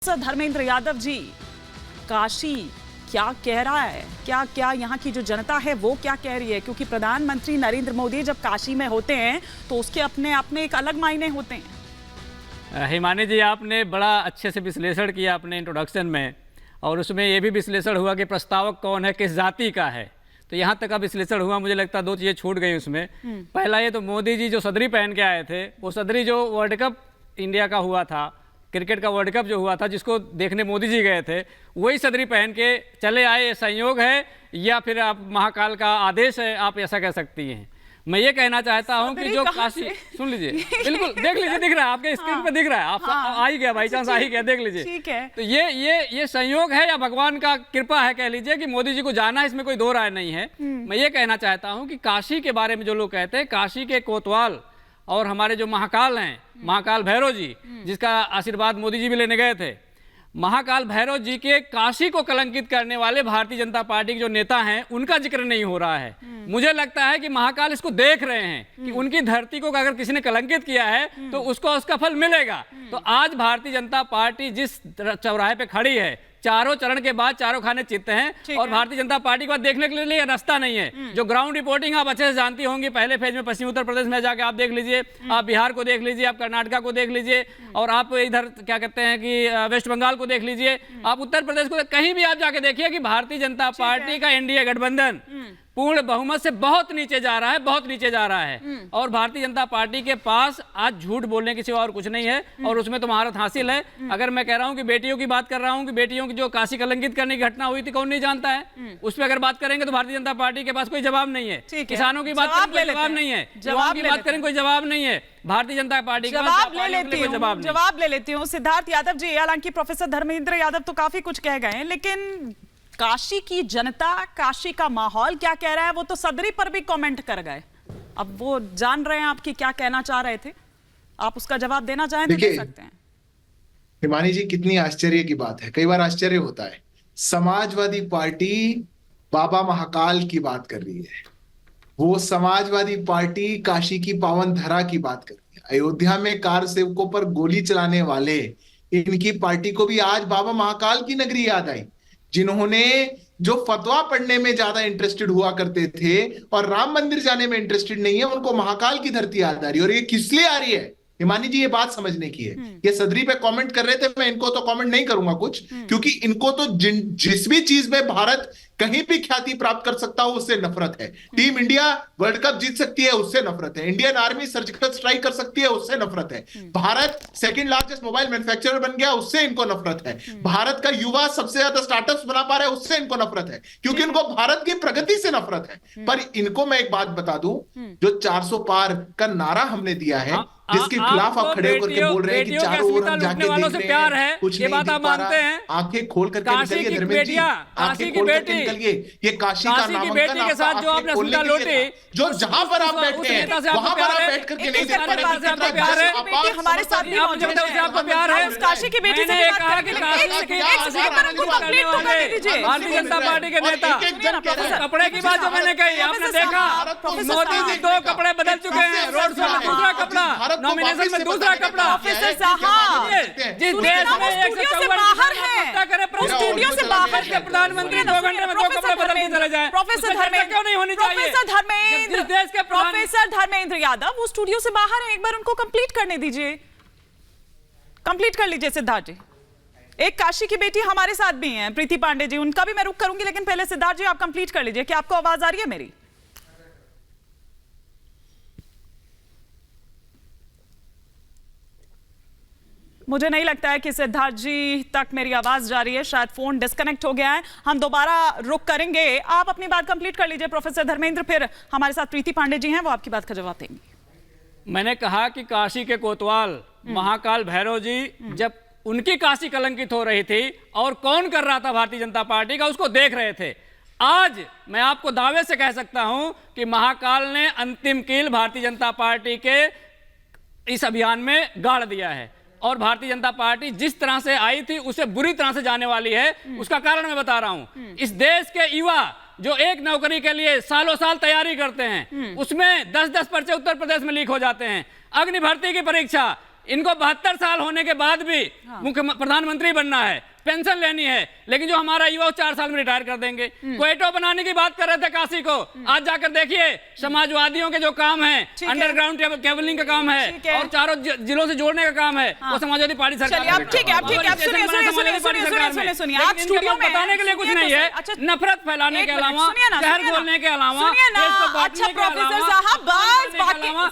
धर्मेंद्र यादव जी, काशी क्या कह रहा है, क्या क्या यहाँ की जो जनता है वो क्या कह रही है? क्योंकि प्रधानमंत्री नरेंद्र मोदी जब काशी में होते हैं तो उसके अपने आप में एक अलग मायने होते हैं। हिमानी जी, आपने बड़ा अच्छे से विश्लेषण किया अपने इंट्रोडक्शन में, और उसमें ये भी विश्लेषण हुआ कि प्रस्तावक कौन है, किस जाति का है। तो यहाँ तक का विश्लेषण हुआ, मुझे लगता है दो चीज़ें छूट गई उसमें। पहला ये तो मोदी जी जो सदरी पहन के आए थे, वो सदरी जो वर्ल्ड कप इंडिया का हुआ था, क्रिकेट का वर्ल्ड कप जो हुआ था, जिसको देखने मोदी जी गए थे, वही सदरी पहन के चले आए। ये संयोग है या फिर आप महाकाल का आदेश है, आप ऐसा कह सकती हैं। मैं ये कहना चाहता हूं कि जो काशी, सुन लीजिए, बिल्कुल देख लीजिए, दिख रहा है आपके स्क्रीन पे, दिख रहा है, आप आ ही गया, बाई चांस आ ही गया, देख लीजिए। ठीक है। तो ये संयोग है या भगवान का कृपा है, कह लीजिए, कि मोदी जी को जाना है, इसमें कोई दो राय नहीं है। मैं ये कहना चाहता हूँ कि काशी के बारे में जो लोग कहते हैं, काशी के कोतवाल और हमारे जो महाकाल हैं, महाकाल भैरव जी, जिसका आशीर्वाद मोदी जी भी लेने गए थे, महाकाल भैरव जी के काशी को कलंकित करने वाले भारतीय जनता पार्टी के जो नेता हैं, उनका जिक्र नहीं हो रहा है। मुझे लगता है कि महाकाल इसको देख रहे हैं कि उनकी धरती को अगर किसी ने कलंकित किया है तो उसको उसका फल मिलेगा। तो आज भारतीय जनता पार्टी जिस चौराहे पे खड़ी है, चारों चरण के बाद चारों खाने चित्त हैं, और भारतीय जनता पार्टी को देखने के लिए रास्ता नहीं है। जो ग्राउंड रिपोर्टिंग आप अच्छे से जानती होंगी, पहले फेज में पश्चिमी उत्तर प्रदेश में जाके आप देख लीजिए, आप बिहार को देख लीजिए, आप कर्नाटका को देख लीजिए, और आप इधर क्या कहते हैं कि वेस्ट बंगाल को देख लीजिए, आप उत्तर प्रदेश को, कहीं भी आप जाके देखिए कि भारतीय जनता पार्टी का एनडीए गठबंधन पूर्ण बहुमत से बहुत नीचे जा रहा है, बहुत नीचे जा रहा है। और भारतीय जनता पार्टी के पास आज झूठ बोलने के सिवा और कुछ नहीं है, और उसमें तो महारत हासिल है। अगर मैं कह रहा हूं कि बेटियों की बात कर रहा हूं कि बेटियों की जो काशी कलंकित करने की घटना हुई थी, कौन नहीं जानता है? उस पर अगर बात करेंगे तो भारतीय जनता पार्टी के पास कोई जवाब नहीं है। किसानों की बात करें कोई जवाब नहीं है, युवाओं की बात करें कोई जवाब नहीं है। भारतीय जनता पार्टी जवाब ले लेती हूँ सिद्धार्थ यादव जी। हालांकि प्रोफेसर धर्मेंद्र यादव तो काफी कुछ कह गए हैं, लेकिन काशी की जनता, काशी का माहौल क्या कह रहा है, वो तो सदरी पर भी कमेंट कर गए। अब वो जान रहे हैं आपकी क्या कहना चाह रहे थे, आप उसका जवाब देना चाहें तो दे सकते हैं। हिमानी जी, कितनी आश्चर्य की बात है, कई बार आश्चर्य होता है। समाजवादी पार्टी बाबा महाकाल की बात कर रही है, वो समाजवादी पार्टी काशी की पावन धरा की बात कर रही है। अयोध्या में कार सेवकों पर गोली चलाने वाले इनकी पार्टी को भी आज बाबा महाकाल की नगरी याद आई, जिन्होंने जो फतवा पढ़ने में ज्यादा इंटरेस्टेड हुआ करते थे और राम मंदिर जाने में इंटरेस्टेड नहीं है, उनको महाकाल की धरती याद आ रही है। और ये किस लिए आ रही है हिमानी जी, ये बात समझने की है। ये सदरी पे कमेंट कर रहे थे, मैं इनको तो कमेंट नहीं करूंगा कुछ, क्योंकि इनको तो जिस भी चीज में भारत कहीं भी ख्याति प्राप्त कर सकता हो उससे नफरत है। टीम इंडिया वर्ल्ड कप जीत सकती है, उससे नफरत है। इंडियन आर्मी सर्जिकल स्ट्राइक कर सकती है, उससे नफरत है। Bharat second largest mobile manufacturer बन गया, उससे इनको नफरत है। भारत का युवा सबसे ज्यादा स्टार्टअप्स बना पा रहा है, उससे इनको नफरत है, क्योंकि इनको भारत की प्रगति से नफरत है। पर इनको मैं एक बात बता दूं, जो 400 पार का नारा हमने दिया है, जिसके खिलाफ आप खड़े होकर के बोल रहे हैं कि चारों ओर हम जाके देख रहे हैं, कुछ नहीं दिख पा रहा, आंखें खोल करके निकलिए धर्मेंद्र जी, आंखें खोल करके निकलिए। ये काशी का नामांकन के साथ जो आपने सुनता लोटे, जो जहां पर आप बैठे हैं वहां पर आप बैठ करके नहीं देख पा रहे। हमारे साथ भी मौजूद है, आपको प्यार है काशी की बेटी से। भारतीय जनता पार्टी के नेता, कपड़े की बात जो मैंने कही, आपने देखा मोदी जी 2 कपड़े बदल चुके हैं, रोड शो में दूसरा कपड़ा, नॉमिनेशन में दूसरा कपड़ा। प्रोफेसर साहब, जिस देश में 154 बाहर है, स्टूडियो से बाहर के प्रधानमंत्री 2 घंटे में 2 कपड़े बदल के चले जाएं, प्रोफेसर धर्मेंद्र क्यों नहीं होनी चाहिए? प्रोफेसर धर्मेंद्र यादव वो स्टूडियो से बाहर है, एक बार उनको कंप्लीट करने दीजिए, कंप्लीट कर लीजिए सिद्धार्थ जी। एक काशी की बेटी हमारे साथ भी हैं, प्रीति पांडे जी, उनका भी मैं रुक करूंगी, लेकिन पहले सिद्धार्थ जी आप कंप्लीट कर लीजिए। क्या आपको आवाज आ रही है मेरी? मुझे नहीं लगता है कि सिद्धार्थ जी तक मेरी आवाज जा रही है, शायद फोन डिस्कनेक्ट हो गया है। हम दोबारा रुक करेंगे, आप अपनी बात कंप्लीट कर लीजिए प्रोफेसर धर्मेंद्र, फिर हमारे साथ प्रीति पांडे जी हैं, वो आपकी बात का जवाब देंगे। मैंने कहा कि काशी के कोतवाल महाकाल भैरव जी, जब उनकी काशी कलंकित हो रही थी और कौन कर रहा था भारतीय जनता पार्टी का, उसको देख रहे थे। आज मैं आपको दावे से कह सकता हूं कि महाकाल ने अंतिम कील भारतीय जनता पार्टी के इस अभियान में गाड़ दिया है, और भारतीय जनता पार्टी जिस तरह से आई थी उससे बुरी तरह से जाने वाली है। उसका कारण मैं बता रहा हूं, इस देश के युवा जो एक नौकरी के लिए सालों साल तैयारी करते हैं, उसमें 10-10 पर्चे उत्तर प्रदेश में लीक हो जाते हैं। अग्नि भर्ती की परीक्षा इनको 72 साल होने के बाद भी प्रधानमंत्री बनना है, पेंशन लेनी है, लेकिन जो हमारा युवा 4 साल में रिटायर कर देंगे। क्वेटो बनाने की बात कर रहे थे काशी को, आज जाकर देखिए समाजवादियों के जो काम है, अंडरग्राउंड केबलिंग का काम है और चारों जिलों से जोड़ने का काम है, वो समाजवादी पार्टी सरकार। आप स्टूडियो में बताने के लिए कुछ नहीं है, नफरत फैलाने के अलावा, जहर बोलने के अलावा, अच्छा प्रोफेसर साहब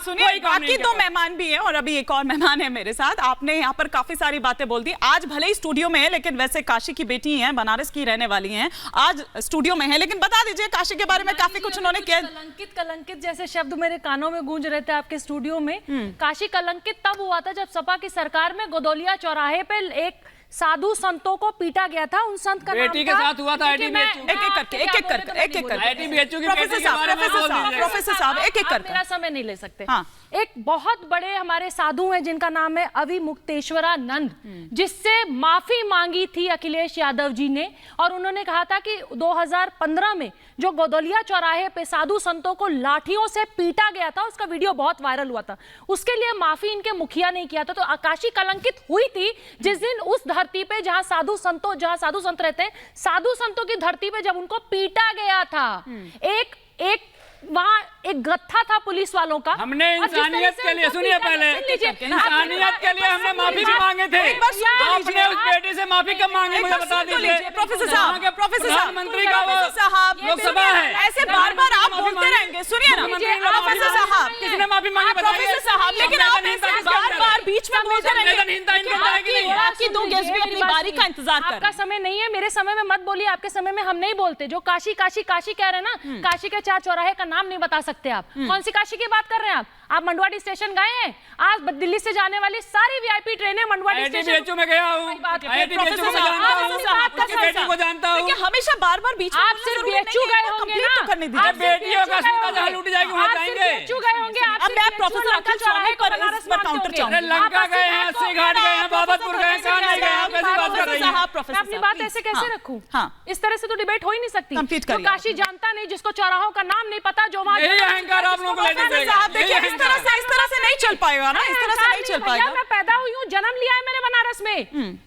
सुनिए, बाकी 2 मेहमान भी हैं और अभी एक और मेहमान है मेरे साथ। आपने यहाँ पर काफी सारी बातें बोल दी, आज भले ही स्टूडियो में है लेकिन वैसे काशी की बेटी हैं, बनारस की रहने वाली हैं, आज स्टूडियो में है, लेकिन बता दीजिए काशी के बारे में काफी कुछ उन्होंने किया। कलंकित जैसे शब्द मेरे कानों में गूंज रहे थे आपके स्टूडियो में। काशी कलंकित तब हुआ था जब सपा की सरकार में गोदौलिया चौराहे पे एक साधु संतों को पीटा गया था। उन संत का बेटी के साथ हुआ था। प्रोफेसर साहब एक मेरा समय नहीं ले सकते। एक बहुत बड़े हमारे साधु हैं जिनका नाम है अविमुक्तेश्वरानंद, जिससे माफी मांगी थी अखिलेश यादव जी ने, और उन्होंने कहा था कि 2015 में जो गोदौलिया चौराहे पे साधु संतों को लाठियों से पीटा गया था, उसका वीडियो बहुत वायरल हुआ था, उसके लिए माफी इनके मुखिया ने किया था। तो काशी कलंकित हुई थी जिस दिन उस धरती पे जहां साधु संत रहते हैं, साधु संतों की धरती पे जब उनको पीटा गया था। वहां एक गत्था था पुलिस वालों का। हमने इंसानियत के लिए, सुनिए पहले, इंसानियत के लिए हमने माफी भी मांगे थे। आपने उस बेटी से माफी कब मांगी मुझे बता दीजिए। प्रोफेसर साहब, प्रधानमंत्री का वो लोकसभा है, ऐसे बार-बार आप बोलते रहेंगे। सुनिए ना प्रोफेसर साहब, किसने माफी मांगी बताइए। प्रोफेसर साहब, लेकिन आप ऐसे बार-बार बीच में बोलते रहेंगे। बाकी 2 गेस्ट भी अपनी बारी का इंतजार कर। आपका समय नहीं है, मेरे समय में मत बोलिए, आपके समय में हम नहीं बोलते। जो काशी काशी काशी कह रहे हैं ना, काशी के 4 चौराहे का नाम नहीं बता सकते आप। कौन सी काशी की बात कर रहे हैं आप मंडुआडीह स्टेशन गए हैं? आज दिल्ली से जाने वाली सारी वीआईपी ट्रेनें मंडुआडीह स्टेशन में गया हूं। को जानता हूं। हमेशा बार-बार बीच में आप सिर्फ बीएचयू गए होंगे ना, आप बेटियों का अस्मिता जहां लूटी जाएगी वहां जाएंगे। बीएचयू गए होंगे आप। अब मैं प्रोफेसर लंका चौराहे पर बनारस पर काउंटर चाहूंगा। लंका गए हैं, अस्सी घाट गए हैं, बाबतपुर गए हैं, कहां नहीं गए? आप कैसी बात कर रही हैं? मैं अपनी बात ऐसे कैसे रखूं? इस तरह से तो डिबेट हो ही नहीं सकती। जो काशी जानता नहीं, जिसको चौराहों का नाम नहीं पता, जो वहां अहंकार आप लोगों को लेने देगा। देखिए इस तरह से नहीं चल पाएगा ना, इस तरह से नहीं चल पाएगा। मैं पैदा हुई हूँ, जन्म लिया है मैंने बनारस में,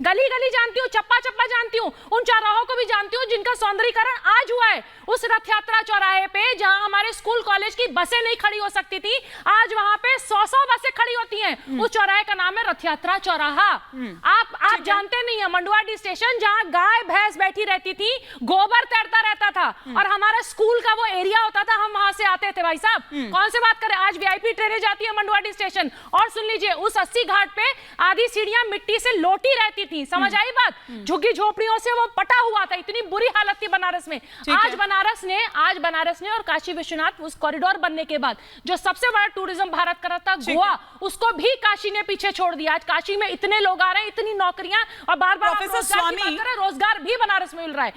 गली गली जानती हूँ, चप्पा चप्पा जानती हूँ, उन चौराहों को भी जानती हूँ जिनका सौंदर्यीकरण आज हुआ है। उस रथ यात्रा चौराहे पे जहां हमारे स्कूल कॉलेज की बसें नहीं खड़ी हो सकती थी, आज वहां पे 100 बसें खड़ी होती हैं। उस चौराहे का नाम है रथ यात्रा चौराहा। आप जानते नहीं है, मंडुआडीह स्टेशन जहां गाय भैंस बैठी रहती थी, गोबर तैरता रहता था और हमारा स्कूल का वो एरिया होता था, हम वहां से आते थे। भाई साहब कौन से बात करें, आज वीआईपी ट्रेनें जाती है मंडुआडीह स्टेशन। और सुन लीजिए, उस 80 घाट पे आधी सीढ़ियां मिट्टी से लोटी रहती थी, समझ आई बात? झुग्गी झोपड़ियों से वो पटा हुआ था, इतनी बुरी हालत थी बनारस में। आज बनारस ने और काशी विश्वनाथ उस कॉरिडोर बनने के बाद जो सबसे बड़ा टूरिज्म भारत का था गोवा, उसको भी काशी ने पीछे छोड़ दिया। आज काशी में इतने लोग आ रहे हैं, इतनी नौकरियां, और बार-बार रोजगार भी बनारस में मिल रहा है।